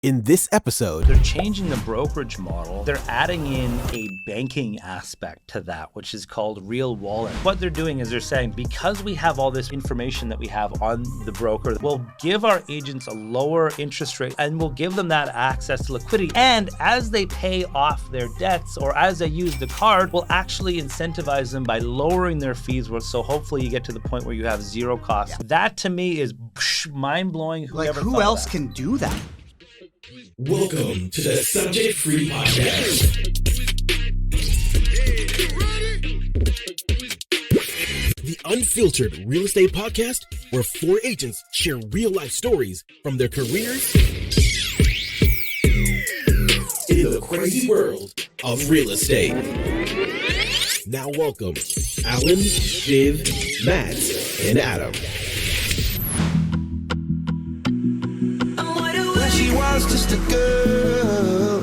In this episode, they're changing the brokerage model. They're adding in a banking aspect to that, which is called real wallet. What they're doing is they're saying, because we have all this information that we have on the broker, we'll give our agents a lower interest rate and we'll give them that access to liquidity. And as they pay off their debts or as they use the card, we'll actually incentivize them by lowering their fees. So hopefully you get to the point where you have zero costs. Yeah. That to me is mind-blowing. Who else can do that? Welcome to the Subject Free Podcast. The unfiltered real estate podcast where 4 agents share real life stories from their careers in the crazy world of real estate. Now welcome Alan, Viv, Matt, and Adam. She was just a girl.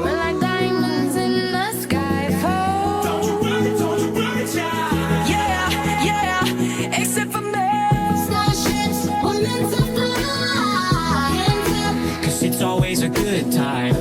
We're like diamonds in the sky. Don't you worry, child. Yeah, except for me. Starships were meant to fly. 'Cause it's always a good time.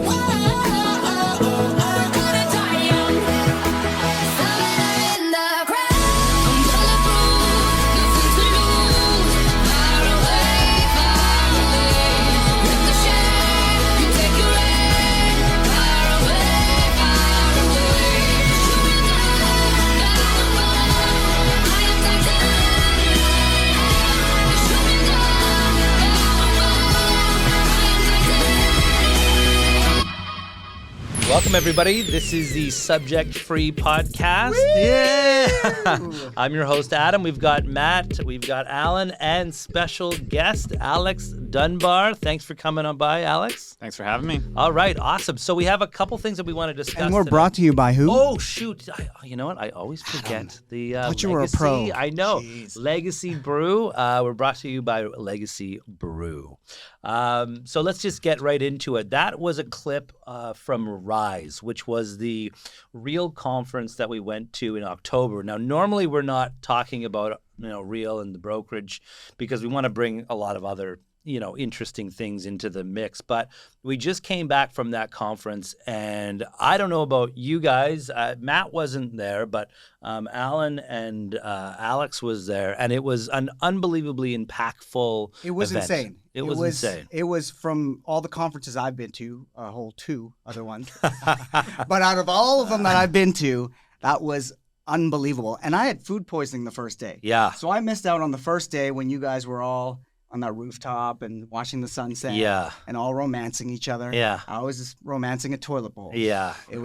Welcome, everybody. This is the Subject Free Podcast. Woo! Yeah. I'm your host, Adam. We've got Matt, we've got Alan, and special guest, Alex Dunbar. Thanks for coming on by, Alex. Thanks for having me. All right, awesome. So we have a couple things that we want to discuss. And we're today. brought to you by who? Oh, shoot. You know what? I always forget the thought you Legacy. were a pro. I know. Jeez. Legacy Brew. We're brought to you by Legacy Brew. So let's just get right into it. That was a clip from Rise, which was the Real conference that we went to in October. Now, normally we're not talking about Real and the brokerage because we want to bring a lot of other interesting things into the mix. But we just came back from that conference, and I don't know about you guys. Matt wasn't there, but Alan and Alex was there, and it was an unbelievably impactful It was event. insane. It was insane. It was from all the conferences I've been to, a whole 2 other ones. But out of all of them that I've been to, that was unbelievable. And I had food poisoning the first day. Yeah. So I missed out on the first day when you guys were all on that rooftop and watching the sunset. Yeah. And all romancing each other. Yeah. I was just romancing a toilet bowl. Yeah. It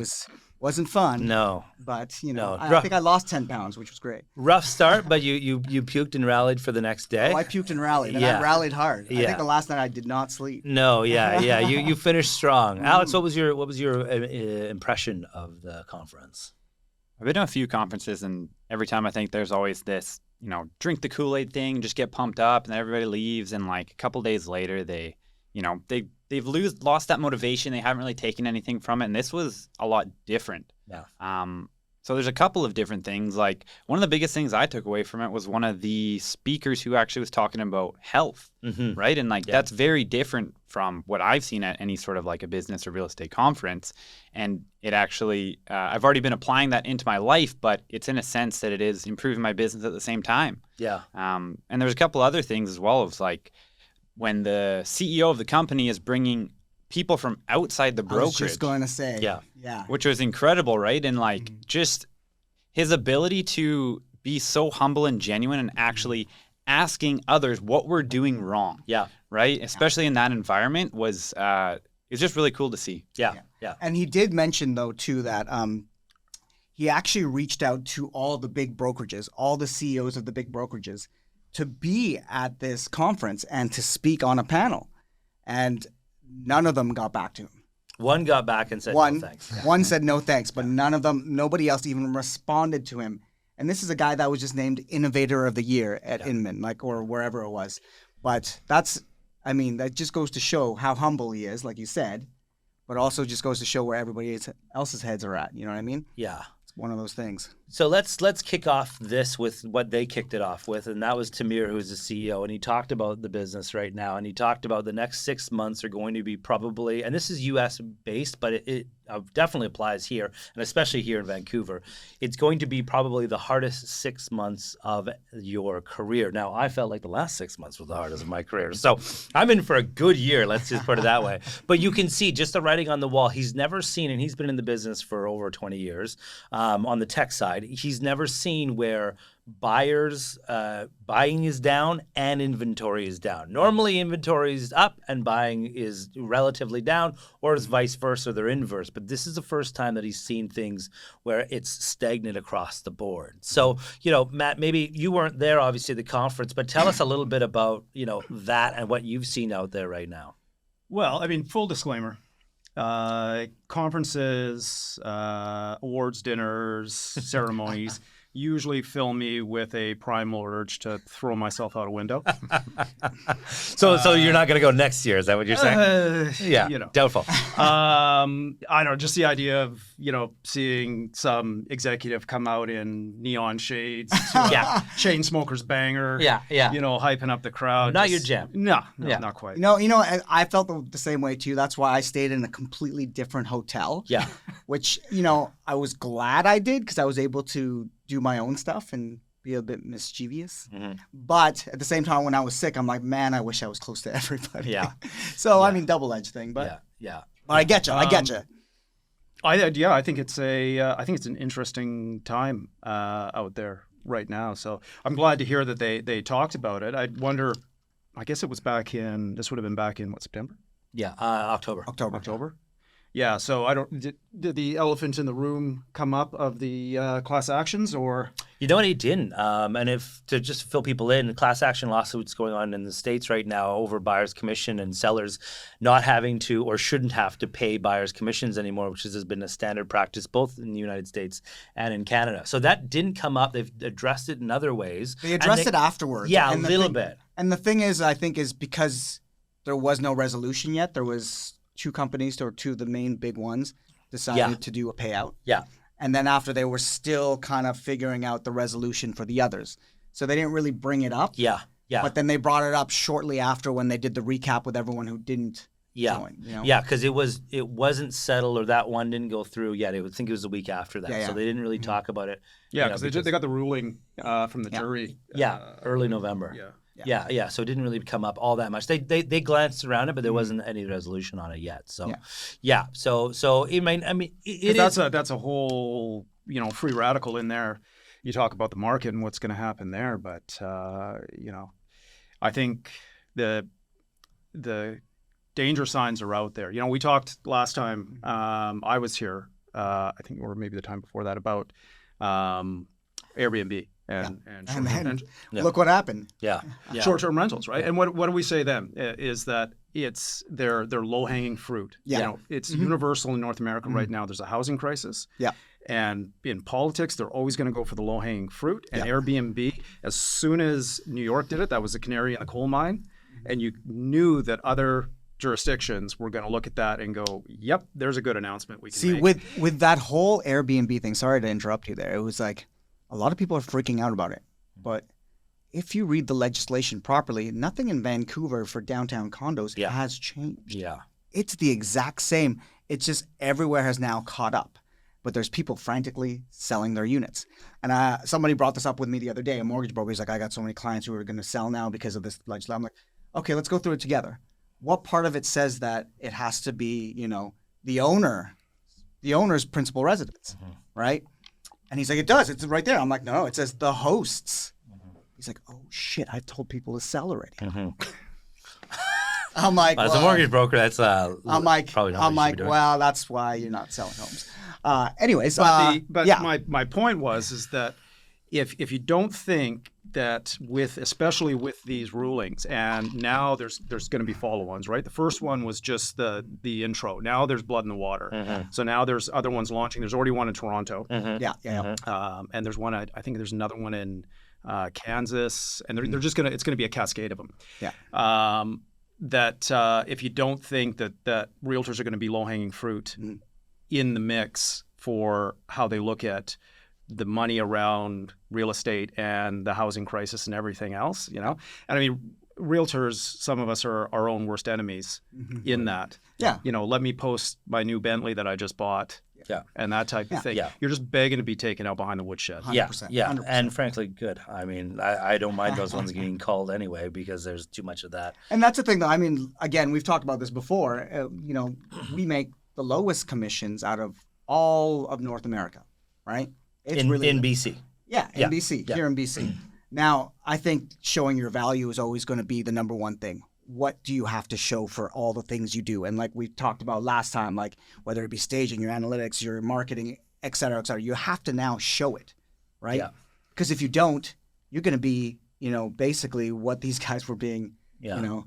wasn't fun. No. But, No. I think I lost 10 pounds, which was great. Rough start, but you puked and rallied for the next day. Oh, I puked and rallied, and Yeah. I rallied hard. I Yeah. think the last night I did not sleep. No, yeah. You finished strong. Alex, what was your impression of the conference? I've been to a few conferences, and every time I think there's always this, drink the Kool-Aid thing, just get pumped up, and then everybody leaves, and like a couple days later, they've lost that motivation. They haven't really taken anything from it, and this was a lot different. Yeah. So there's a couple of different things. Like one of the biggest things I took away from it was one of the speakers who actually was talking about health, right? And that's very different from what I've seen at any sort of like a business or real estate conference. And it actually, I've already been applying that into my life, but it's in a sense that it is improving my business at the same time. Yeah. And there's a couple other things as well. Of like when the CEO of the company is bringing people from outside the brokerage. I was just going to say. Yeah. Which Which was incredible, right? And like just his ability to be so humble and genuine and actually asking others what we're doing wrong. Yeah. Right? Especially in that environment was it's just really cool to see. Yeah. And he did mention, though, too, that he actually reached out to all the big brokerages, all the CEOs of the big brokerages, to be at this conference and to speak on a panel. And none of them got back to him. One got back and said no thanks. One said no thanks, but nobody else even responded to him. And this is a guy that was just named Innovator of the Year at Inman, or wherever it was. But that just goes to show how humble he is, like you said, but also just goes to show where everybody else's heads are at. You know what I mean? Yeah. It's one of those things. So let's kick off this with what they kicked it off with, and that was Tamir, who's the CEO, and he talked about the business right now, and he talked about the next 6 months are going to be probably, and this is U.S. based, but it definitely applies here, and especially here in Vancouver. It's going to be probably the hardest 6 months of your career. Now, I felt like the last 6 months were the hardest of my career, so I'm in for a good year. Let's just put it that way. But you can see just the writing on the wall. He's never seen, and he's been in the business for over 20 years on the tech side. He's never seen where buyers buying is down and inventory is down. Normally inventory is up and buying is relatively down, or it's vice versa, they're inverse. But this is the first time that he's seen things where it's stagnant across the board. So, Matt, maybe you weren't there obviously at the conference, but tell us a little bit about, that and what you've seen out there right now. Well, I mean, full disclaimer. Conferences, awards dinners, ceremonies usually fill me with a primal urge to throw myself out a window. So you're not going to go next year, is that what you're saying? Yeah, doubtful. I don't know, just the idea of, seeing some executive come out in neon shades, to chain smoker's banger, hyping up the crowd. Not your jam. No, not quite. I felt the same way too. That's why I stayed in a completely different hotel. Yeah. Which, I was glad I did because I was able to do my own stuff and be a bit mischievous. Mm-hmm. But at the same time, when I was sick, I'm like, man, I wish I was close to everybody. Yeah. So, I mean, double-edged thing, but yeah. But I get you. I think it's an interesting time out there right now. So I'm glad to hear that they talked about it. I wonder, I guess it was this would have been back in September? Yeah, October. Yeah, so did the elephant in the room come up of the class actions, or? You know what, he didn't. And if to just fill people in, class action lawsuits going on in the States right now over buyer's commission and sellers not having to or shouldn't have to pay buyer's commissions anymore, which has been a standard practice both in the United States and in Canada. So that didn't come up. They've addressed it in other ways. They addressed it afterwards. Yeah, a little bit. And the thing is, I think, is because there was no resolution yet, there was two companies, or two of the main big ones, decided to do a payout. Yeah. And then after, they were still kind of figuring out the resolution for the others. So they didn't really bring it up. Yeah. But then they brought it up shortly after when they did the recap with everyone who didn't join. Yeah, because it wasn't settled, or that one didn't go through yet. I think it was a week after that. So they didn't really talk about it. Yeah, because they got the ruling from the jury. Early November. Yeah. So it didn't really come up all that much. They glanced around it, but there wasn't any resolution on it yet. So, So it might. I mean, that's a whole free radical in there. You talk about the market and what's going to happen there, but I think the danger signs are out there. We talked last time I was here. I think, or maybe the time before that, about Airbnb. And look what happened. Yeah. Short-term rentals, right? And what do we say then? Is that they're low-hanging fruit. Yeah. It's universal in North America right now. There's a housing crisis. Yeah. And in politics, they're always going to go for the low-hanging fruit. And Airbnb, as soon as New York did it, that was a canary in a coal mine. And you knew that other jurisdictions were going to look at that and go, yep, there's a good announcement we can make. with that whole Airbnb thing, sorry to interrupt you there. It was like, a lot of people are freaking out about it, but if you read the legislation properly, nothing in Vancouver for downtown condos has changed. Yeah. It's the exact same. It's just everywhere has now caught up, but there's people frantically selling their units. And somebody brought this up with me the other day. A mortgage broker, he's like, I got so many clients who are going to sell now because of this legislation. I'm like, okay, let's go through it together. What part of it says that it has to be, the owner's principal residence, right? And he's like, it does. It's right there. I'm like, no, it says the hosts. He's like, oh, shit, I've told people to sell already. I'm like, as a mortgage broker, that's probably not what you should be doing. Well, that's why you're not selling homes. Anyways. My point is that if you don't think that especially with these rulings, and now there's going to be follow-ons, right? The first one was just the intro. Now there's blood in the water. So now there's other ones launching. There's already one in Toronto. And there's one. I think there's another one in Kansas, and they're just it's going to be a cascade of them. Yeah. That if you don't think that realtors are going to be low-hanging fruit in the mix for how they look at the money around real estate and the housing crisis and everything else, you know? And I mean, realtors, some of us are our own worst enemies in that. Yeah. You know, let me post my new Bentley that I just bought. Yeah. And that type of thing. Yeah. You're just begging to be taken out behind the woodshed. 100%, Yeah, 100%. and frankly, good. I mean, I don't mind those ones getting called anyway because there's too much of that. And that's the thing, though. I mean, again, we've talked about this before. You know, we make the lowest commissions out of all of North America, right? It's In really BC. Yeah, in Yeah, BC, yeah. here in BC. Now, I think showing your value is always going to be the number one thing. What do you have to show for all the things you do? And like we talked about last time, like whether it be staging, your analytics, your marketing, et cetera, you have to now show it, right? Yeah. Because if you don't, you're going to be, you know, basically what these guys were being, Yeah. you know,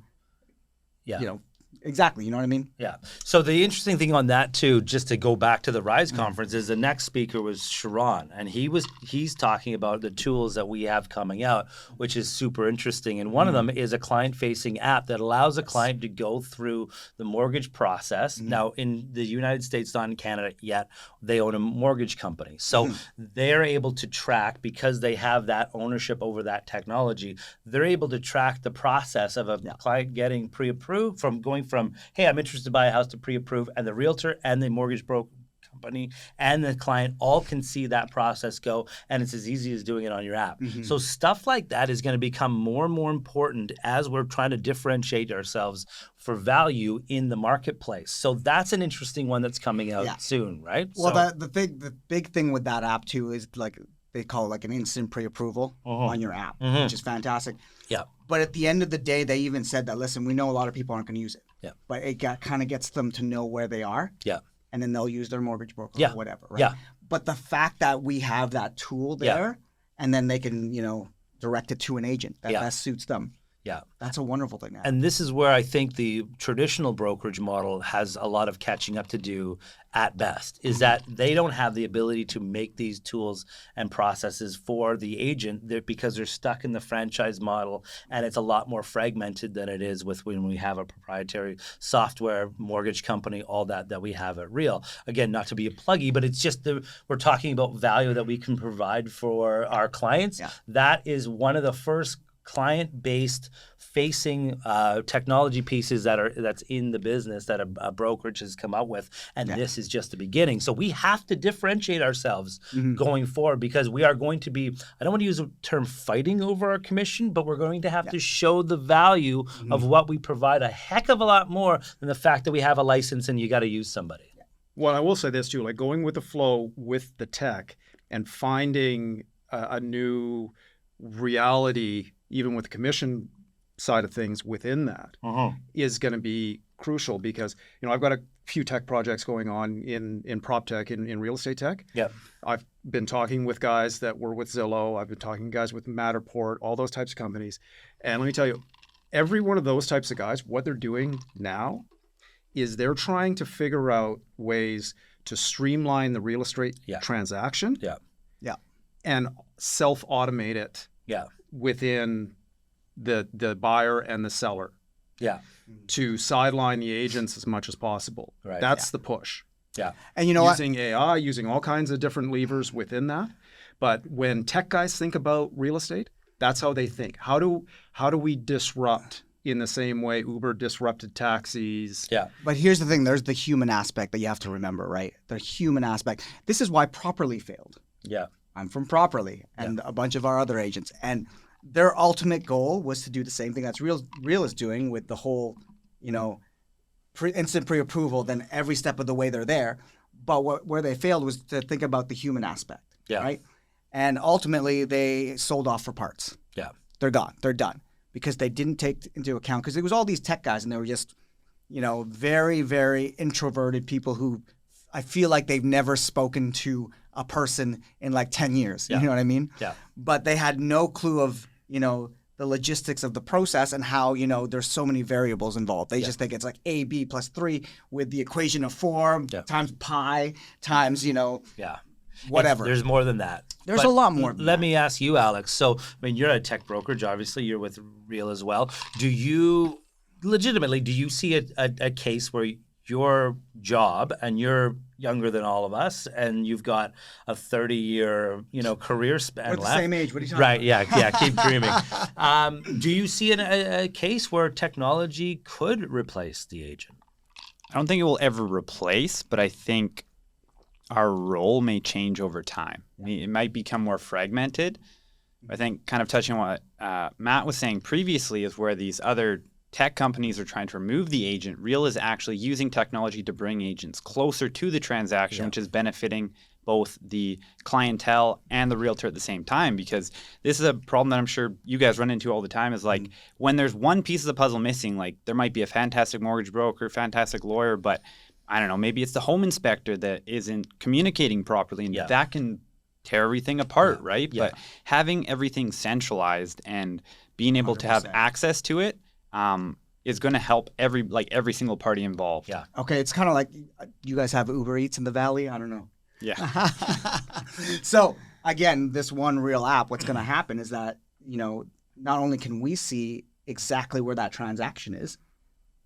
Yeah. you know, exactly. You know what I mean? Yeah. So the interesting thing on that too, just to go back to the Rise conference, is the next speaker was Sharon, and he's talking about the tools that we have coming out, which is super interesting. And one of them is a client-facing app that allows a client to go through the mortgage process. Now, in the United States, not in Canada yet, they own a mortgage company, so they're able to track, because they have that ownership over that technology. They're able to track the process of a client getting pre-approved from going from, hey, I'm interested to buy a house, to pre-approve, and the realtor and the mortgage broker company and the client all can see that process go, and it's as easy as doing it on your app. So stuff like that is going to become more and more important as we're trying to differentiate ourselves for value in the marketplace. So that's an interesting one that's coming out soon, right? Well, So- the big thing with that app too is like they call it like an instant pre-approval on your app, which is fantastic. Yeah. But at the end of the day, they even said that, listen, we know a lot of people aren't going to use it. Yeah. But it kind of gets them to know where they are. Yeah. And then they'll use their mortgage broker Yeah. or whatever, right? Yeah. But the fact that we have that tool Yeah. there, and then they can, you know, direct it to an agent that Yeah. best suits them. Yeah. That's a wonderful thing now. And this is where I think the traditional brokerage model has a lot of catching up to do at best, is that they don't have the ability to make these tools and processes for the agent because they're stuck in the franchise model, and it's a lot more fragmented than it is with when we have a proprietary software, mortgage company, all that we have at Real. Again, not to be a pluggy, but it's just we're talking about value that we can provide for our clients. Yeah. That is one of the first client-based facing technology pieces that's in the business that a brokerage has come up with, and this is just the beginning. So we have to differentiate ourselves going forward, because we are going to be, I don't want to use the term fighting over our commission, but we're going to have to show the value of what we provide a heck of a lot more than the fact that we have a license and you got to use somebody. Well, I will say this too, like going with the flow with the tech and finding a new reality, even with the commission side of things within that, is going to be crucial, because, you know, I've got a few tech projects going on in prop tech, in real estate tech. Yeah. I've been talking with guys that were with Zillow. I've been talking to guys with Matterport, all those types of companies. And let me tell you, every one of those types of guys, what they're doing now is they're trying to figure out ways to streamline the real estate transaction Yeah. and self-automate it Yeah. within the buyer and the seller, Yeah. to sideline the agents as much as possible. Right. That's the push. Yeah. And you know what? Using AI, using all kinds of different levers within that. But when tech guys think about real estate, that's how they think. How do we disrupt in the same way Uber disrupted taxis? Yeah. But here's the thing, there's the human aspect that you have to remember, right? The human aspect. This is why Properly failed. Yeah. I'm from Properly and a bunch of our other agents. And their ultimate goal was to do the same thing that's Real is doing with the whole, you know, instant pre-approval, then every step of the way they're there. But where they failed was to think about the human aspect, right? And ultimately, they sold off for parts. Yeah. They're gone. They're done. Because they didn't take into account, because it was all these tech guys, and they were just, you know, very, very introverted people who I feel like they've never spoken to a person in like 10 years. You know what I mean? Yeah. But they had no clue of, you know, the logistics of the process and how, you know, there's so many variables involved. They just think it's like A, B plus 3 with the equation of 4 times pi times, you know, whatever. There's more than that. There's But a lot more than Let that. me ask you, Alex. So, I mean, you're at a tech brokerage, obviously. You're with Real as well. Do you, legitimately, do you see a case where your job and you're younger than all of us and you've got a 30-year, career span We're the left. same age. What are you talking Right, about? yeah, keep dreaming. Do you see a case where technology could replace the agent? I don't think it will ever replace, but I think our role may change over time. I mean, it might become more fragmented. I think kind of touching on what Matt was saying previously is where these other tech companies are trying to remove the agent. Real is actually using technology to bring agents closer to the transaction, which is benefiting both the clientele and the realtor at the same time, because this is a problem that I'm sure you guys run into all the time is like when there's one piece of the puzzle missing, like there might be a fantastic mortgage broker, fantastic lawyer, but I don't know, maybe it's the home inspector that isn't communicating properly, and that can tear everything apart, right? But having everything centralized and being able to have 100%. access to it is going to help every single party involved. Yeah. Okay, it's kind of like you guys have Uber Eats in the Valley. I don't know. Yeah. So again, this one real app, what's going to happen is that, not only can we see exactly where that transaction is,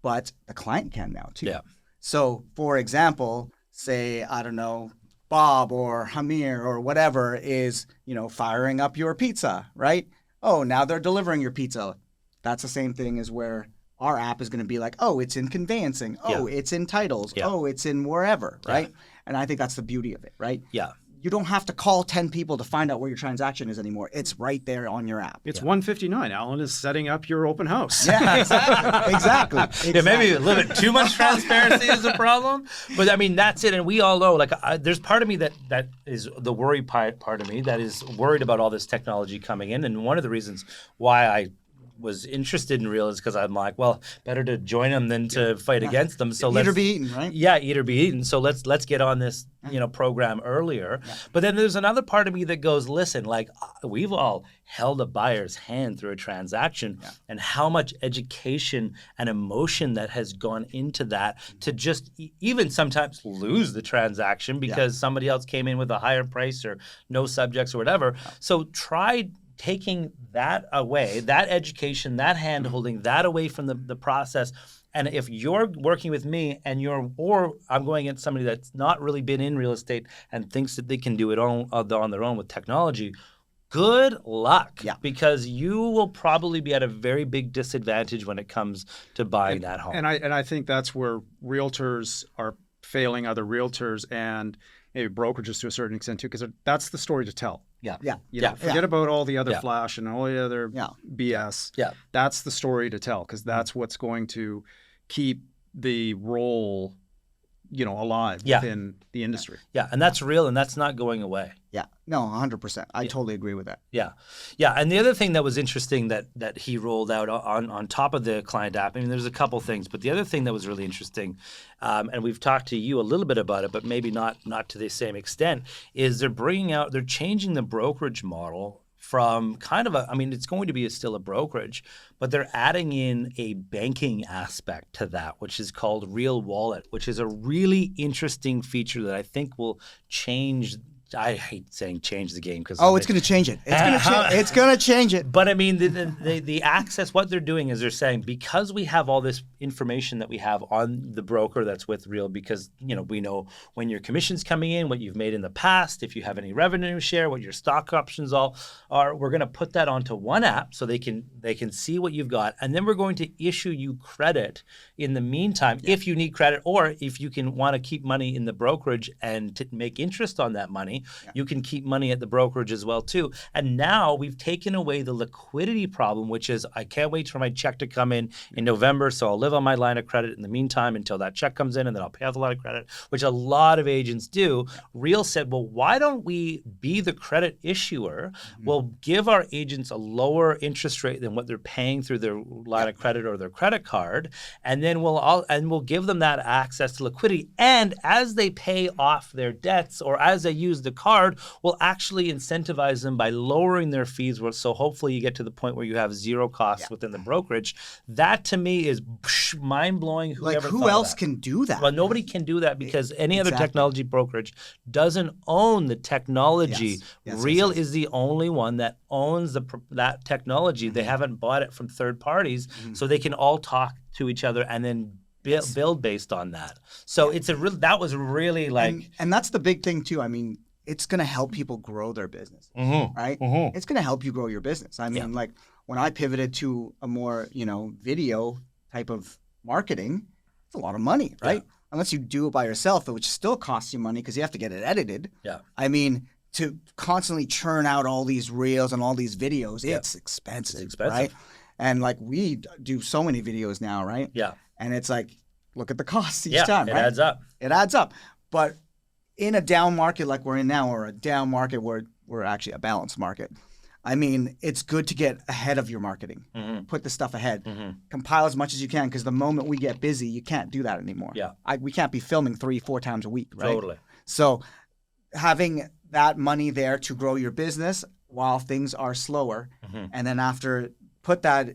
but the client can now too. Yeah. So for example, say, I don't know, Bob or Hamir or whatever is, firing up your pizza, right? Oh, now they're delivering your pizza. That's the same thing as where our app is going to be like, oh, it's in conveyancing. Oh, it's in titles. Yeah. Oh, it's in wherever, right? And I think that's the beauty of it, right? Yeah. You don't have to call 10 people to find out where your transaction is anymore. It's right there on your app. It's 1:59. Alan is setting up your open house. Yeah, exactly. Yeah, maybe a little bit too much transparency is a problem, but I mean that's it. And we all know, there's part of me that is the worry part of me that is worried about all this technology coming in. And one of the reasons why I was interested in Real is because I'm like, well, better to join them than to fight against them. So Eat or be eaten, right? Yeah, eat or be eaten. So let's get on this, program earlier. Yeah. But then there's another part of me that goes, listen, we've all held a buyer's hand through a transaction, and how much education and emotion that has gone into that to just even sometimes lose the transaction because somebody else came in with a higher price or no subjects or whatever. So try taking that away, that education, that hand-holding, that away from the process. And if you're working with me or I'm going against somebody that's not really been in real estate and thinks that they can do it on their own with technology, good luck. Yeah. Because you will probably be at a very big disadvantage when it comes to buying that home. And I think that's where realtors are failing other realtors and maybe brokerages to a certain extent too, because that's the story to tell. Yeah. Yeah. Forget about all the other flash and all the other BS. Yeah. That's the story to tell, because that's what's going to keep the role, alive within the industry. Yeah, and that's real, and that's not going away. Yeah. No, 100%. I totally agree with that. Yeah. Yeah. And the other thing that was interesting that he rolled out on top of the client app, I mean, there's a couple things, but the other thing that was really interesting, and we've talked to you a little bit about it, but maybe not to the same extent, is they're changing the brokerage model from kind of it's going to be still a brokerage, but they're adding in a banking aspect to that, which is called Real Wallet, which is a really interesting feature that I think will change. I hate saying change the game because it's going to change it. It's going to change it. But I mean, the access, what they're doing is they're saying, because we have all this information that we have on the broker that's with Real, because we know when your commission's coming in, what you've made in the past, if you have any revenue share, what your stock options all are, we're going to put that onto one app so they can see what you've got, and then we're going to issue you credit in the meantime if you need credit, or if you want to keep money in the brokerage and to make interest on that money. You can keep money at the brokerage as well too. And now we've taken away the liquidity problem, which is I can't wait for my check to come in November, so I'll live on my line of credit in the meantime until that check comes in, and then I'll pay off the line of credit, which a lot of agents do. Real said, well, why don't we be the credit issuer? We'll give our agents a lower interest rate than what they're paying through their line of credit or their credit card, and then we'll give them that access to liquidity. And as they pay off their debts or as they use the card, will actually incentivize them by lowering their fees. So hopefully you get to the point where you have zero costs within the brokerage. That to me is mind blowing. Who else can do that? Well, nobody can do that because any other technology brokerage doesn't own the technology. Real is the only one that owns that technology. They haven't bought it from third parties, so they can all talk to each other and then build based on that. So it's that was really like and that's the big thing too. I mean, it's going to help people grow their business, right? It's going to help you grow your business. I mean, like when I pivoted to a more, video type of marketing, it's a lot of money, right? Yeah. Unless you do it by yourself, which still costs you money because you have to get it edited. Yeah. I mean, to constantly churn out all these reels and all these videos, it's expensive. It's expensive. Right? And like we do so many videos now, right? Yeah. And it's like, look at the costs each Yeah, time, it right? adds up. It adds up. But in a down market like we're in now, or a down market where we're actually a balanced market, I mean, it's good to get ahead of your marketing. Put the stuff ahead. Compile as much as you can, because the moment we get busy, you can't do that anymore. Yeah. We can't be filming 3-4 times a week, right? Totally. So having that money there to grow your business while things are slower, and then after put that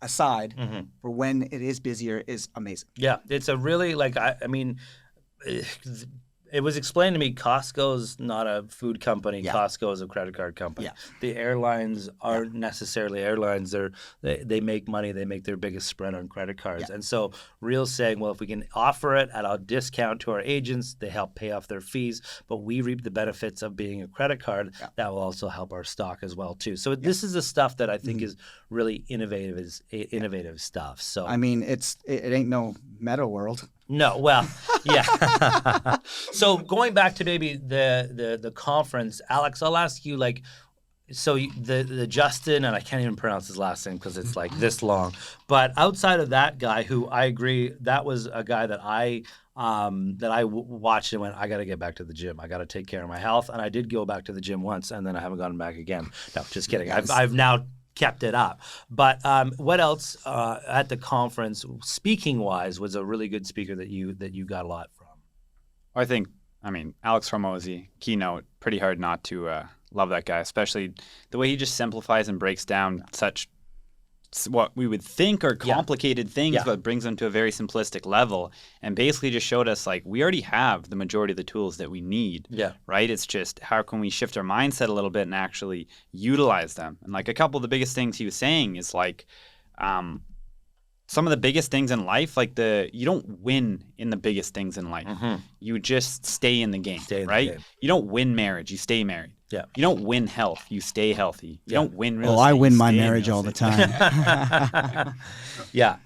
aside for when it is busier is amazing. Yeah, it's a really I mean, it was explained to me Costco's not a food company. Yeah. Costco is a credit card company. Yeah. The airlines aren't necessarily airlines. They make money. They make their biggest spread on credit cards. Yeah. And so Real's saying, well, if we can offer it at a discount to our agents, they help pay off their fees, but we reap the benefits of being a credit card. Yeah. That will also help our stock as well too. So this is the stuff that I think is really innovative stuff. So I mean, it ain't no meta world. no, well, yeah. So going back to maybe the conference, Alex, I'll ask you the Justin, and I can't even pronounce his last name because it's like this long. But outside of that guy, who I agree, that was a guy that I watched and went, I got to get back to the gym. I got to take care of my health, and I did go back to the gym once, and then I haven't gone back again. No, just kidding. I've now kept it up. But what else at the conference, speaking wise, was a really good speaker that you got a lot from? I think, Alex Hormozy, keynote, pretty hard not to love that guy, especially the way he just simplifies and breaks down such what we would think are complicated things, but brings them to a very simplistic level, and basically just showed us we already have the majority of the tools that we need. Yeah. Right? It's just how can we shift our mindset a little bit and actually utilize them? And a couple of the biggest things he was saying is some of the biggest things in life, you don't win in the biggest things in life. You just stay in the game, right? game. You don't win marriage, you stay married. Yeah. You don't win health, you stay healthy. You don't win real Oh, estate, I win you my stay in marriage real all the estate. time. Yeah.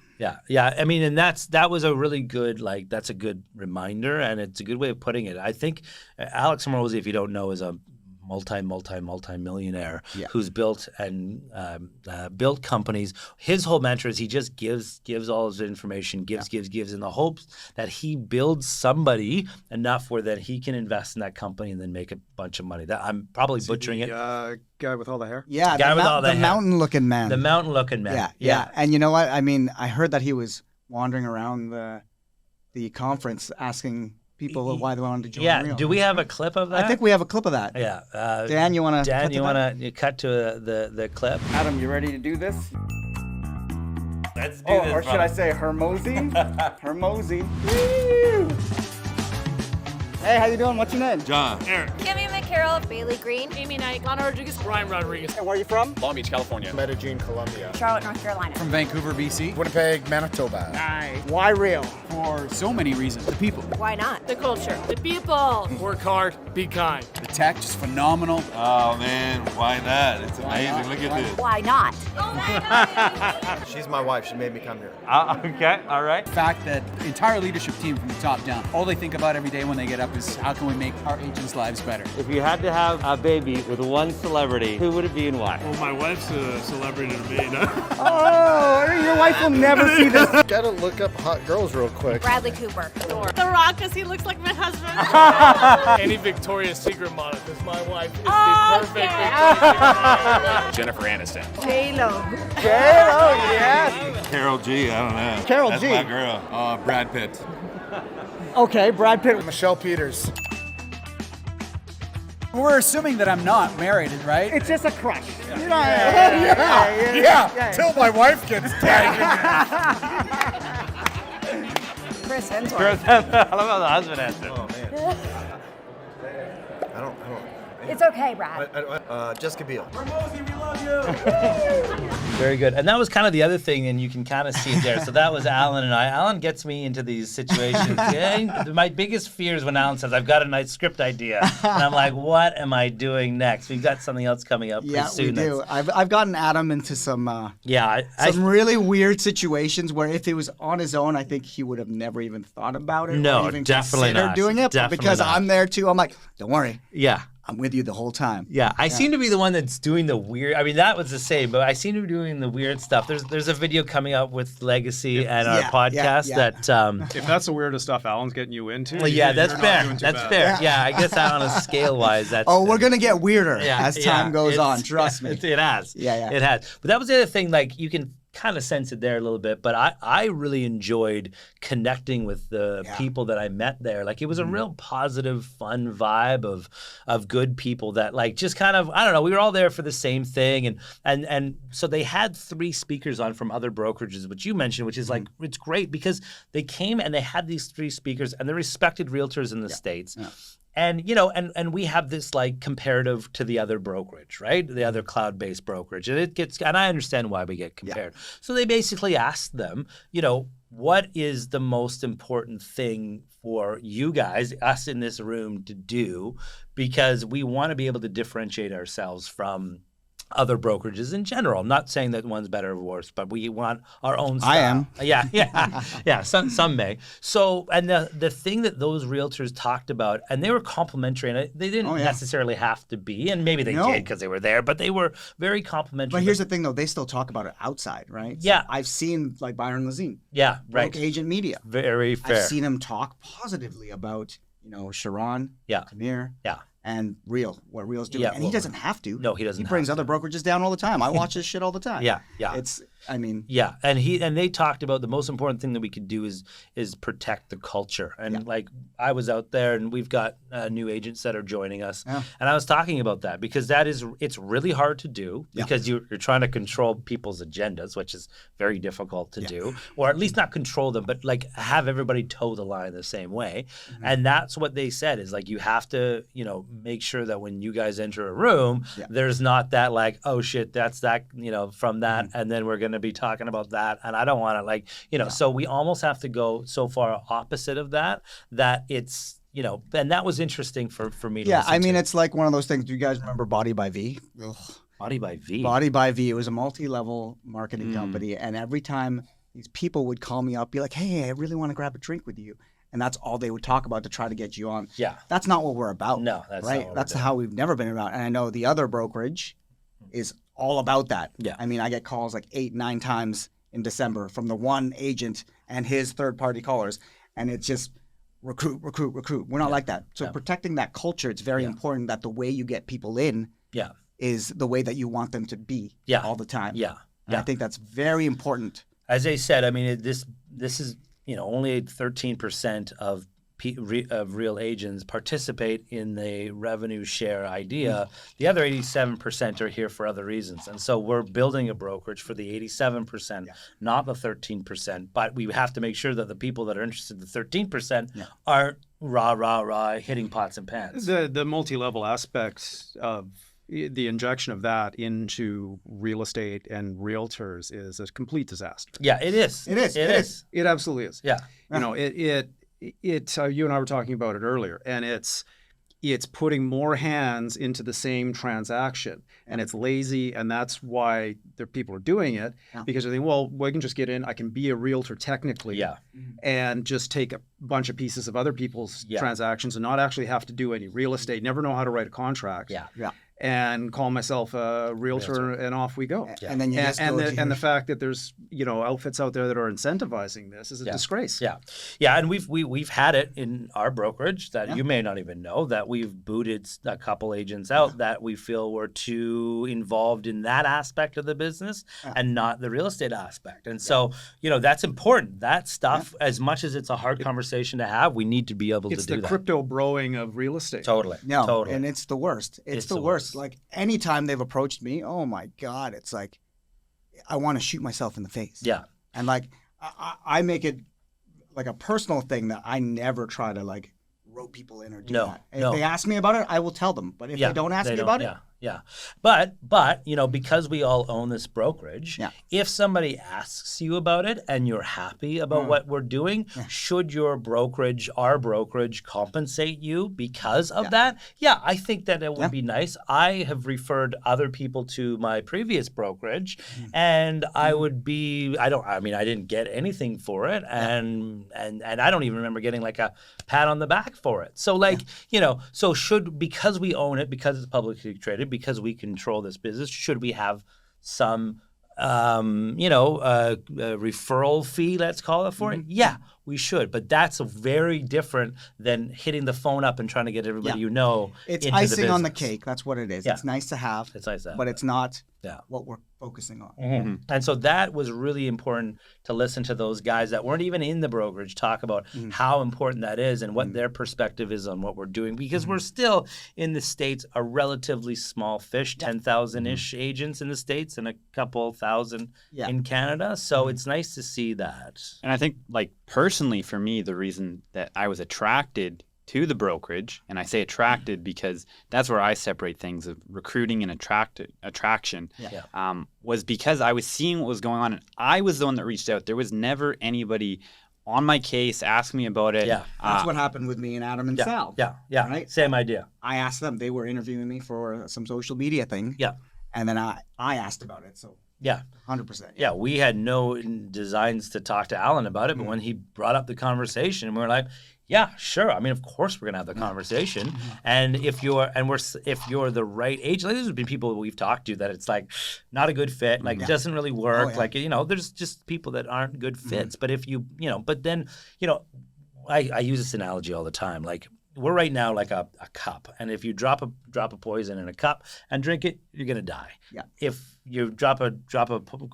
I mean, and that was a really good, that's a good reminder, and it's a good way of putting it. I think Alex Hormozy, if you don't know, is a multi-millionaire who's built built companies. His whole mantra is he just gives all his information, gives in the hopes that he builds somebody enough where that he can invest in that company and then make a bunch of money. That I'm probably butchering it. Guy with all the hair. Yeah, Guy with all the the hair. mountain-looking man. The mountain-looking man. Yeah. And you know what? I mean, I heard that he was wandering around the conference asking people why they wanted to join. Yeah. Real. Do we have a clip of that? I think we have a clip of that. Yeah. Dan, you want to? Dan, you want to cut to the clip? Adam, you ready to do this? Let's do this. Or should I say Hormozy? Hormozy. Woo! Hey, how you doing? What's your name? John. Kimmy McCarroll, Bailey Green, Amy Knight, Lana Rodriguez, Brian Rodriguez. And where are you from? Long Beach, California. Medellin, Colombia. Charlotte, North Carolina. From Vancouver, BC. Winnipeg, Manitoba. Nice. Why real? For so many reasons. The people. Why not? The culture, the people. Work hard, be kind. The tech, just phenomenal. Oh man, why not? It's amazing. Look at this. Why not? She's my wife. She made me come here. Okay. All right. The fact that the entire leadership team from the top down, all they think about every day when they get up is how can we make our agents' lives better. If you had to have a baby with one celebrity, who would it be and why? Well, my wife's a celebrity to me. No? Oh, your wife will never see this. Gotta look up hot girls real quick. Bradley Cooper. The Rock, because he looks like my husband. Any Victoria's Secret model, because my wife is the perfect Victoria's Secret model. Jennifer Aniston. J-Lo. J-Lo, yes. Carol G. I don't know. Carol That's G. my girl. Brad Pitt. Okay, Brad Pitt. Michelle Peters. We're assuming that I'm not married, right? It's just a crush. You know, yeah. Till my wife gets tagged. Chris Hemsworth. Chris Hemsworth. I love how the husband answered. Oh man. I don't. It's okay, Brad. Jessica Biel. Very good. And that was kind of the other thing, and you can kind of see it there. So that was Alan and I. Alan gets me into these situations. My biggest fear is when Alan says, I've got a nice script idea. And I'm like, what am I doing next? We've got something else coming up pretty soon. Yeah, we do. I've gotten Adam into some some really weird situations where if it was on his own, I think he would have never even thought about it. No, or even definitely considered not. doing it. But Definitely because not. I'm there too, I'm like, don't worry. Yeah. I'm with you the whole time. Yeah, I seem to be the one that's doing the weird. I mean, that was the same, but I seem to be doing the weird stuff. There's a video coming up with Legacy and our podcast that. If that's the weirdest stuff Alan's getting you into. Well, yeah, that's you're fair. not doing too That's bad. fair. Yeah, I guess on a scale wise, that's. Oh, we're gonna get weirder Yeah, as time goes it's- on. Trust me. It has. Yeah. It has. But that was the other thing. Like you can kind of sense it there a little bit. But I really enjoyed connecting with the people that I met there. Like it was a real positive, fun vibe of good people that like just kind of I don't know. We were all there for the same thing, and so they had 3 speakers on from other brokerages, which you mentioned, which is like it's great because they came and they had these 3 speakers and they're respected realtors in the States. Yeah. And, you know, and we have this like comparative to the other brokerage, right? The other cloud-based brokerage. And I understand why we get compared. Yeah. So they basically asked them, you know, what is the most important thing for you guys, us in this room to do? Because we want to be able to differentiate ourselves from other brokerages in general. I'm not saying that one's better or worse, but we want our own style. I am. Yeah. Some may. So, and the thing that those realtors talked about, and they were complimentary, and they didn't necessarily have to be, and maybe they did because they were there, but they were very complimentary. But here's the thing, though, they still talk about it outside, right? Yeah. So I've seen like Byron Lazine. Yeah, right. Broke Agent Media. Very fair. I've seen him talk positively about, you know, Sharon, Kamir, and Real, what Real's doing. Yeah, and he doesn't have to. No, he doesn't. He brings other brokerages down all the time. I watch this shit all the time. Yeah. And they talked about the most important thing that we could do is protect the culture. And like I was out there, and we've got new agents that are joining us, and I was talking about that because it's really hard to do because you're trying to control people's agendas, which is very difficult to do, or at least not control them, but like have everybody toe the line the same way. Mm-hmm. And that's what they said is like you have to, you know, make sure that when you guys enter a room, there's not that like, oh shit, that's that, you know, from that, and then we're going to be talking about that, and I don't want to like, you know, so we almost have to go so far opposite of that it's, you know, and that was interesting for me to listen I mean, to. it's like one of those things. Do you guys remember Body by V? Ugh. Body by V? Body by V. It was a multi-level marketing company, and every time these people would call me up, be like, hey, I really want to grab a drink with you. And that's all they would talk about to try to get you on. Yeah. That's not what we're about. No, that's right. not what That's we're how we've never been about. And I know the other brokerage is all about that. Yeah. I mean, I get calls like 8-9 times in December from the one agent and his third-party callers, and it's just recruit. We're not like that. So protecting that culture, it's very important that the way you get people in is the way that you want them to be all the time. And I think that's very important. As I said, I mean, this is, you know, only 13% of real agents participate in the revenue share idea. The other 87% are here for other reasons. And so we're building a brokerage for the 87%, not the 13%. But we have to make sure that the people that are interested in the 13% aren't rah, hitting pots and pans. The multi-level aspects of the injection of that into real estate and realtors is a complete disaster. Yeah, it is. It is. It absolutely is. Yeah. You know, it you and I were talking about it earlier, and it's putting more hands into the same transaction, and it's lazy, and that's why people are doing it, because they think, well, I can just get in, I can be a realtor technically, and just take a bunch of pieces of other people's transactions and not actually have to do any real estate, never know how to write a contract. And call myself a realtor, and off we go. And then and the fact that there's, you know, outfits out there that are incentivizing this is a disgrace. And we've had it in our brokerage that you may not even know, that we've booted a couple agents out that we feel were too involved in that aspect of the business and not the real estate aspect. And so, you know, that's important. That stuff, as much as it's a hard conversation to have, we need to be able to do that. It's the crypto broing of real estate. Totally. And it's the worst. It's the worst. Like anytime they've approached me, oh my God, it's like I want to shoot myself in the face. Yeah. And like I make it like a personal thing that I never try to like rope people in or do No, that. If no. they ask me about it, I will tell them. But if they don't ask me about it, yeah. But you know, because we all own this brokerage, if somebody asks you about it and you're happy about what we're doing, should our brokerage compensate you because of that? Yeah, I think that it would be nice. I have referred other people to my previous brokerage, and I didn't get anything for it, and I don't even remember getting like a pat on the back for it. So like, you know, so because we own it, because it's publicly traded, because we control this business, should we have some referral fee, let's call it, for it? Yeah, we should. But that's very different than hitting the phone up and trying to get everybody it's into icing the on the cake. That's what it is. Yeah. It's nice to have, but it's not what we're focusing on. Mm-hmm. And so that was really important to listen to those guys that weren't even in the brokerage talk about how important that is and what their perspective is on what we're doing, because we're still in the States a relatively small fish, 10,000-ish agents in the States and a couple thousand in Canada. So it's nice to see that. And I think, like, personally for me, the reason that I was attracted to the brokerage, and I say attracted because that's where I separate things of recruiting and attraction, was because I was seeing what was going on, and I was the one that reached out. There was never anybody on my case asking me about it. Yeah, that's what happened with me and Adam and Sal. Yeah, right? Same idea. I asked them. They were interviewing me for some social media thing. Yeah. And then I asked about it, so... Yeah. 100%. Yeah, we had no designs to talk to Alan about it, but when he brought up the conversation, we were like, yeah, sure. I mean, of course we're gonna have the conversation. And if you're the right age, like there's been people we've talked to that it's like not a good fit, like it doesn't really work. Like, you know, there's just people that aren't good fits. But if you know, but then, you know, I use this analogy all the time. Like, we're right now like a cup, and if you drop a poison in a cup and drink it, you're gonna die. Yeah. If you drop a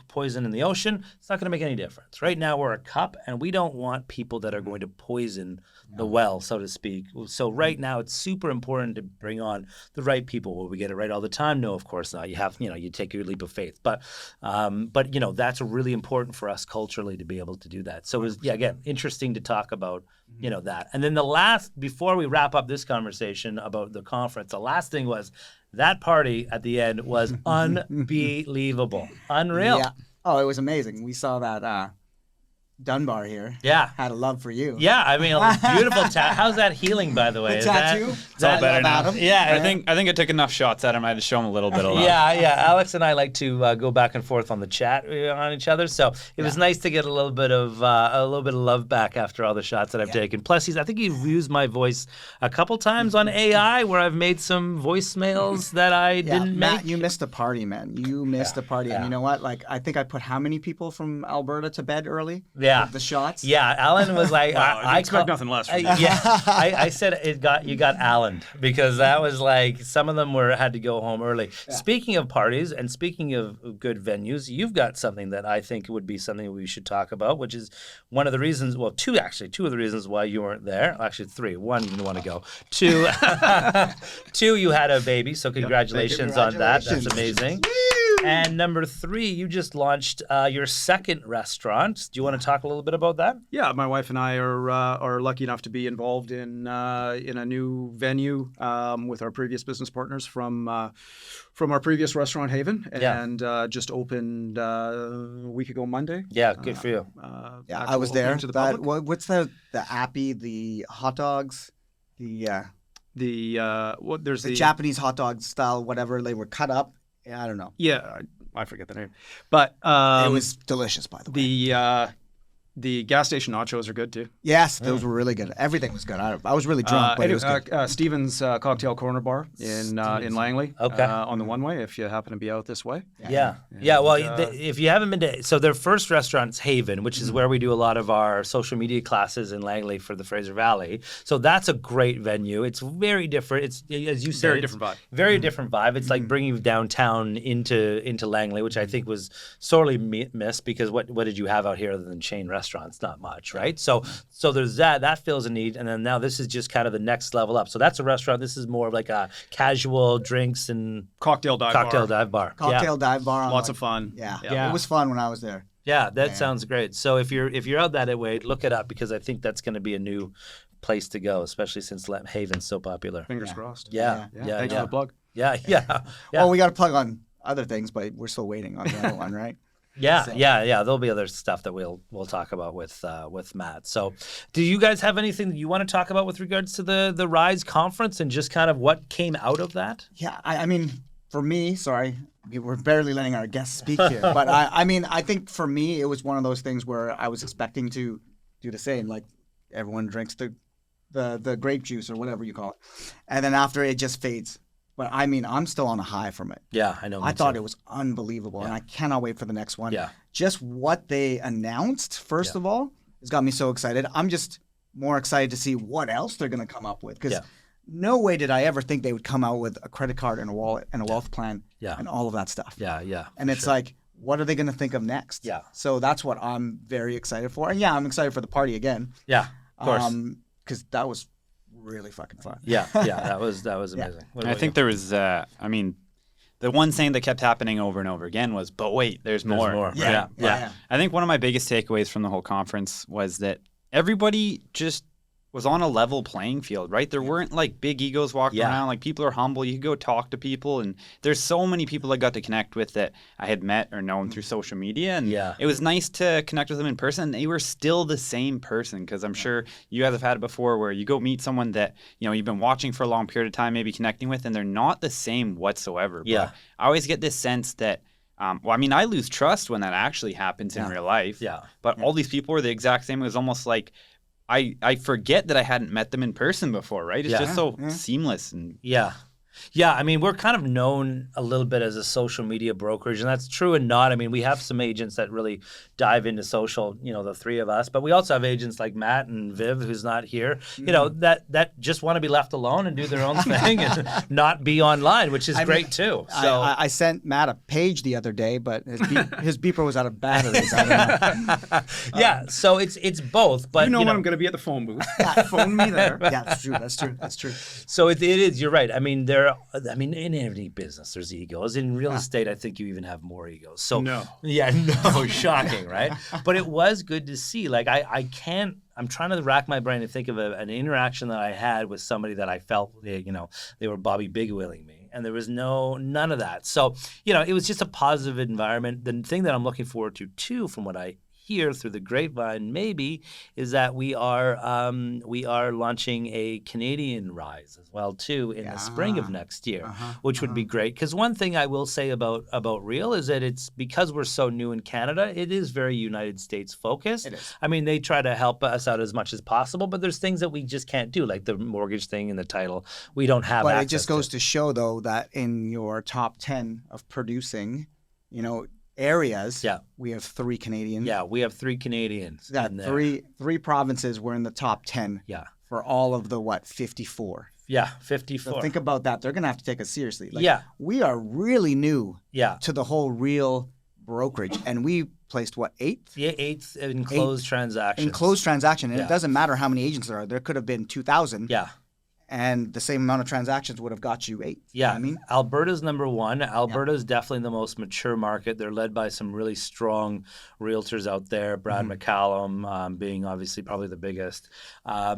poison in the ocean, it's not gonna make any difference. Right now we're a cup, and we don't want people that are going to poison the well, so to speak. So right now it's super important to bring on the right people. Will we get it right all the time? No, of course not. You have, you know, you take your leap of faith, but you know, that's really important for us culturally to be able to do that. So it was, again, interesting to talk about, you know, that. And then before we wrap up this conversation about the conference, the last thing was that party at the end was unbelievable. Unreal. Yeah. Oh, it was amazing. We saw that Dunbar here. Yeah. Had a love for you. Yeah, I mean, beautiful how's that healing, by the way? The tattoo? It's all better now. Adam? Yeah. I think I took enough shots at him. I had to show him a little bit of love. Yeah. Alex and I like to go back and forth on the chat on each other, so it was nice to get a little bit of love back after all the shots that I've taken. Plus, I think he's used my voice a couple times on AI where I've made some voicemails that I didn't Matt, make. you missed a party, man. You missed a party, and you know what? Like, I think I put how many people from Alberta to bed early? Yeah. With the shots. Yeah, Alan was like, I expect nothing less from you. I said you got Alan, because that was like some of them had to go home early. Yeah. Speaking of parties and speaking of good venues, you've got something that I think would be something we should talk about, which is one of the reasons. Well, two of the reasons why you weren't there. Actually, three. One, you didn't want to go. Two, you had a baby, so congratulations on that. That's amazing. And number three, you just launched your second restaurant. Do you want to talk a little bit about that? Yeah, my wife and I are lucky enough to be involved in a new venue with our previous business partners from our previous restaurant Haven, and just opened a week ago Monday. Yeah, good for you. I was there. What's the appy, the hot dogs, there's the Japanese hot dog style, whatever, they were cut up. I don't know. Yeah, I forget the name, but it was delicious, by the way. The gas station nachos are good too. Yes, those were really good. Everything was good. I was really drunk, but it was good. Stephen's Cocktail Corner Bar in Langley. Okay. On the one way, if you happen to be out this way. Yeah. Well, if you haven't been to, so their first restaurant's Haven, which is where we do a lot of our social media classes in Langley for the Fraser Valley. So that's a great venue. It's very different. It's, as you said, very different vibe. Very different vibe. It's like bringing downtown into Langley, which I think was sorely missed, because what did you have out here other than chain restaurants? Not much, right? So there's that fills a need, and then now this is just kind of the next level up. So that's a restaurant. This is more of like a casual drinks and cocktail dive bar. Cocktail dive bar. Lots of fun. Yeah, it was fun when I was there. Yeah, that sounds great. So if you're out that way, look it up because I think that's going to be a new place to go, especially since Haven's so popular. Fingers crossed. Yeah. Thanks for the plug. Yeah. Well, we got to plug on other things, but we're still waiting on the other one, right? Yeah. There'll be other stuff that we'll talk about with Matt. So, do you guys have anything that you want to talk about with regards to the Rise conference and just kind of what came out of that? Yeah, I mean, for me, sorry, we're barely letting our guests speak here, but I mean, I think for me, it was one of those things where I was expecting to do the same, like everyone drinks the grape juice or whatever you call it, and then after it just fades. But I mean, I'm still on a high from it. Yeah, I know. I thought it was unbelievable, and I cannot wait for the next one. Yeah. Just what they announced, first of all, has got me so excited. I'm just more excited to see what else they're going to come up with, because no way did I ever think they would come out with a credit card and a wallet and a wealth plan and all of that stuff. Yeah. And it's like, what are they going to think of next? Yeah. So that's what I'm very excited for. And I'm excited for the party again. Yeah, of course. Because that was really fucking fun. Yeah, that was amazing. I think there was, the one saying that kept happening over and over again was, but wait, there's more. Yeah. I think one of my biggest takeaways from the whole conference was that everybody just was on a level playing field, right? There weren't like big egos walking around. Like people are humble. You could go talk to people, and there's so many people I got to connect with that I had met or known through social media, and it was nice to connect with them in person. They were still the same person, because I'm sure you guys have had it before where you go meet someone that you've been watching for a long period of time, maybe connecting with, and they're not the same whatsoever. But I always get this sense that I lose trust when that actually happens in real life. But all these people were the exact same. It was almost like I forget that I hadn't met them in person before, right? It's just so seamless. And Yeah, I mean, we're kind of known a little bit as a social media brokerage, and that's true and not. I mean, we have some agents that really dive into social, the three of us, but we also have agents like Matt and Viv, who's not here, that just want to be left alone and do their own thing and not be online, which is great too. So I sent Matt a page the other day, but his beeper was out of batteries. I don't know. So it's both. But when I'm going to be at the phone booth. Phone me there. Yeah, that's true. So it is. You're right. I mean, in any business, there's egos. In real estate, I think you even have more egos. So shocking, right? But it was good to see. Like I'm trying to rack my brain to think of an interaction that I had with somebody that I felt they were Bobby Big Willing me, and there was none of that. So it was just a positive environment. The thing that I'm looking forward to too, from what I hear through the grapevine, maybe, is that we are launching a Canadian Rise as well too in the spring of next year, which would be great. Because one thing I will say about Real is that it's because we're so new in Canada, it is very United States focused. It is. I mean, they try to help us out as much as possible, but there's things that we just can't do, like the mortgage thing and the title. We don't have. But it just goes to show, though, that in your top 10 of producing, areas, we have 3 Canadians. Yeah, we have 3 Canadians. Three provinces were in the top 10. Yeah. For all of the 54. Yeah, 54. So think about that. They're gonna have to take us seriously. We are really new. To the whole Real brokerage, and we placed 8th? Yeah, 8th in closed transactions. In closed transaction, and it doesn't matter how many agents there are. There could have been 2,000. Yeah. And the same amount of transactions would have got you 8th. Yeah, I mean, Alberta's number 1. Alberta's definitely the most mature market. They're led by some really strong realtors out there. Brad McCallum being obviously probably the biggest.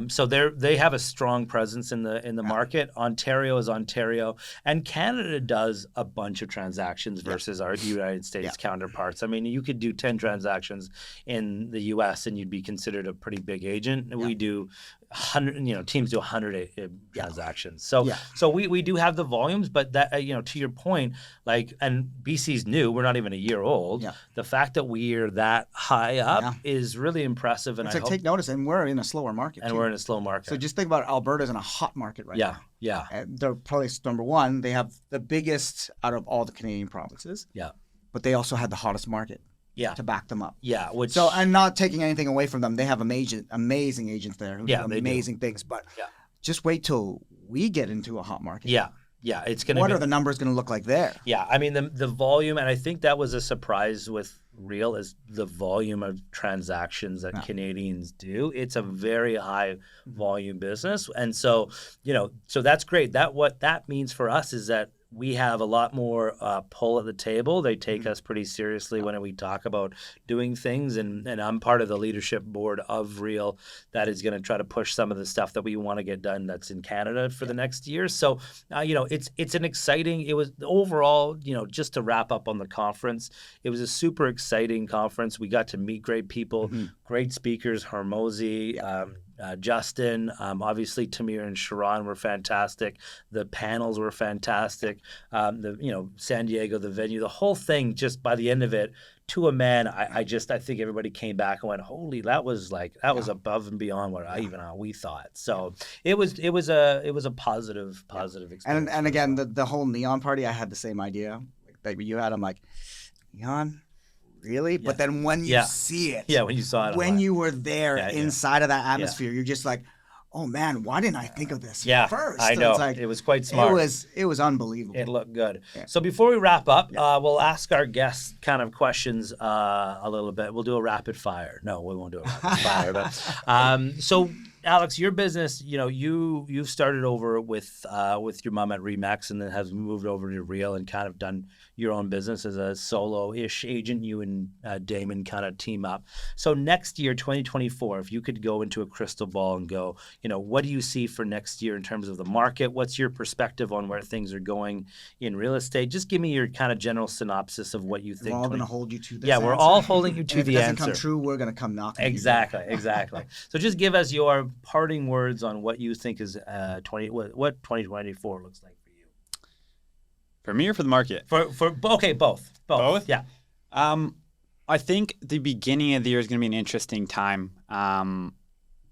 So they have a strong presence in the market. Ontario is Ontario, and Canada does a bunch of transactions versus our United States counterparts. I mean, you could do 10 transactions in the U.S. and you'd be considered a pretty big agent. We do 100. Teams do 100 transactions. So we do have the volumes, but that to your point, and BC's new. We're not even a year old. Yeah. The fact that we're that high up is really impressive, and it's take notice. And we're in a slower market. And we're in a slow market. So just think about Alberta's in a hot market right now. Yeah. And they're probably number 1. They have the biggest out of all the Canadian provinces. Yeah. But they also had the hottest market. Yeah. To back them up. Yeah. So I'm not taking anything away from them. They have amazing agents there who do amazing things. But just wait till we get into a hot market. Yeah. Yeah. It's gonna. What are the numbers going to look like there? Yeah. I mean, the volume, and I think that was a surprise with Real, is the volume of transactions that Canadians do. It's a very high volume business, and so so that's great. What that means for us is that we have a lot more pull at the table. They take us pretty seriously when we talk about doing things, and I'm part of the leadership board of Real that is going to try to push some of the stuff that we want to get done that's in Canada for the next year. So, it's an exciting. It was overall, just to wrap up on the conference, it was a super exciting conference. We got to meet great people, great speakers, Hormozy, Justin, obviously Tamir and Sharon were fantastic. The panels were fantastic. San Diego, the venue, the whole thing. Just by the end of it, to a man, I think everybody came back and went, "Holy, that was above and beyond what we thought." So it was a positive experience. And again, the whole neon party, I had the same idea that you had. I'm like, neon. Really? Yeah. But then when you see it, when you saw it, when you were there inside of that atmosphere, you're just like, oh man, why didn't I think of this first? I know. It was quite smart. It was unbelievable. It looked good. Yeah. So before we wrap up, we'll ask our guests kind of questions a little bit. We'll do a rapid fire. No, we won't do a rapid fire. But, so Alex, your business, you've started over with your mom at Remax and then have moved over to Real and kind of done your own business as a solo-ish agent. You and Damon kind of team up. So next year, 2024, if you could go into a crystal ball and go, what do you see for next year in terms of the market? What's your perspective on where things are going in real estate? Just give me your kind of general synopsis of what you think. We're all going to hold you to this answer. We're all holding you to the answer. If it doesn't come true, we're going to come knocking. Exactly. So just give us your parting words on what you think is what 2024 looks like for you. For me or for the market? Both. Both? Yeah. I think the beginning of the year is going to be an interesting time,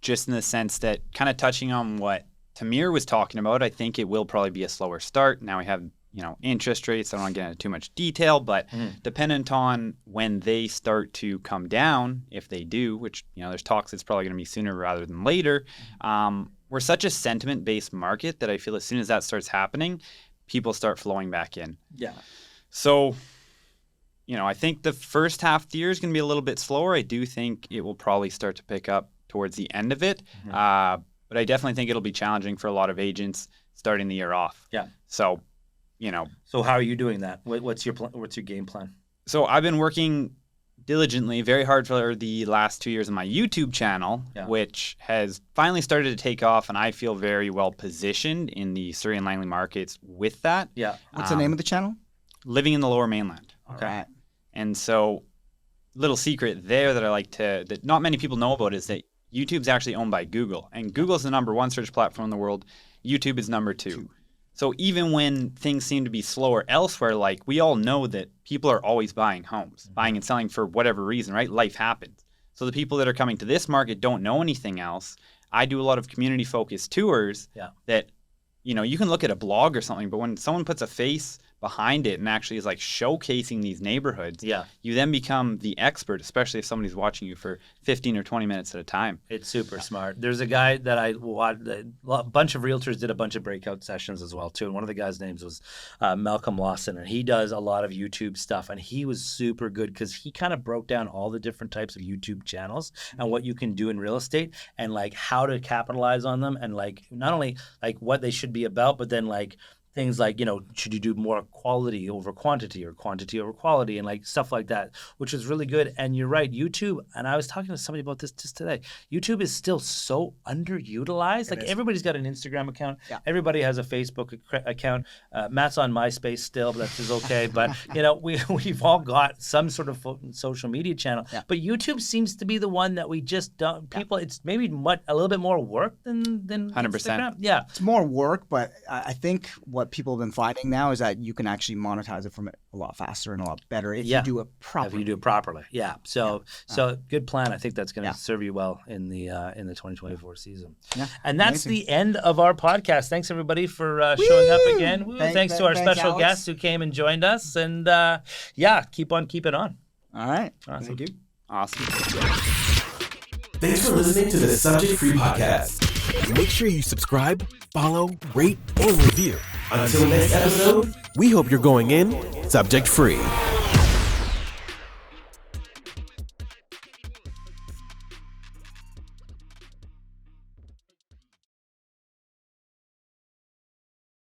just in the sense that kind of touching on what Tamir was talking about, I think it will probably be a slower start. Now we have, interest rates. I don't want to get into too much detail, but dependent on when they start to come down, if they do, which, there's talks it's probably going to be sooner rather than later. We're such a sentiment-based market that I feel as soon as that starts happening, people start flowing back in. Yeah. So, I think the first half of the year is going to be a little bit slower. I do think it will probably start to pick up towards the end of it. But I definitely think it'll be challenging for a lot of agents starting the year off. Yeah. So, So how are you doing that? What's your game plan? So I've been working diligently, very hard for the last 2 years on my YouTube channel, which has finally started to take off, and I feel very well positioned in the Surrey and Langley markets with that. Yeah. What's the name of the channel? Living in the Lower Mainland. Okay. Right. And so, little secret there that not many people know about is that YouTube's actually owned by Google, and Google's the #1 search platform in the world. YouTube is #2. So even when things seem to be slower elsewhere, we all know that people are always buying homes, buying and selling for whatever reason, right? Life happens. So the people that are coming to this market don't know anything else. I do a lot of community-focused tours that, you can look at a blog or something, but when someone puts a face behind it and actually is showcasing these neighborhoods, you then become the expert, especially if somebody's watching you for 15 or 20 minutes at a time. It's super smart. There's a guy that I watched, a bunch of realtors did a bunch of breakout sessions as well too, and one of the guys' names was Malcolm Lawson, and he does a lot of YouTube stuff, and he was super good because he kind of broke down all the different types of YouTube channels and what you can do in real estate and how to capitalize on them and not only what they should be about, but then things should you do more quality over quantity or quantity over quality and stuff like that, which is really good. And you're right, YouTube, and I was talking to somebody about this just today, YouTube is still so underutilized. Everybody's got an Instagram account. Yeah. Everybody has a Facebook account. Matt's on MySpace still, but that's just okay. But, we've all got some sort of social media channel. Yeah. But YouTube seems to be the one that we just don't, people, it's maybe a little bit more work than 100%. Instagram. Yeah. It's more work, but I think what people have been finding now is that you can actually monetize it from it a lot faster and a lot better if you do it properly. If you do it properly, So good plan. I think that's going to serve you well in the 2024 season. Yeah, and that's the end of our podcast. Thanks everybody for showing up again. Thanks to our special guests who came and joined us. And keep on keeping on. All right. Awesome. Thank you. Awesome. Thanks for listening to the Subject Free Podcast. Make sure you subscribe, follow, rate, and review. Until next episode, we hope you're going in subject free.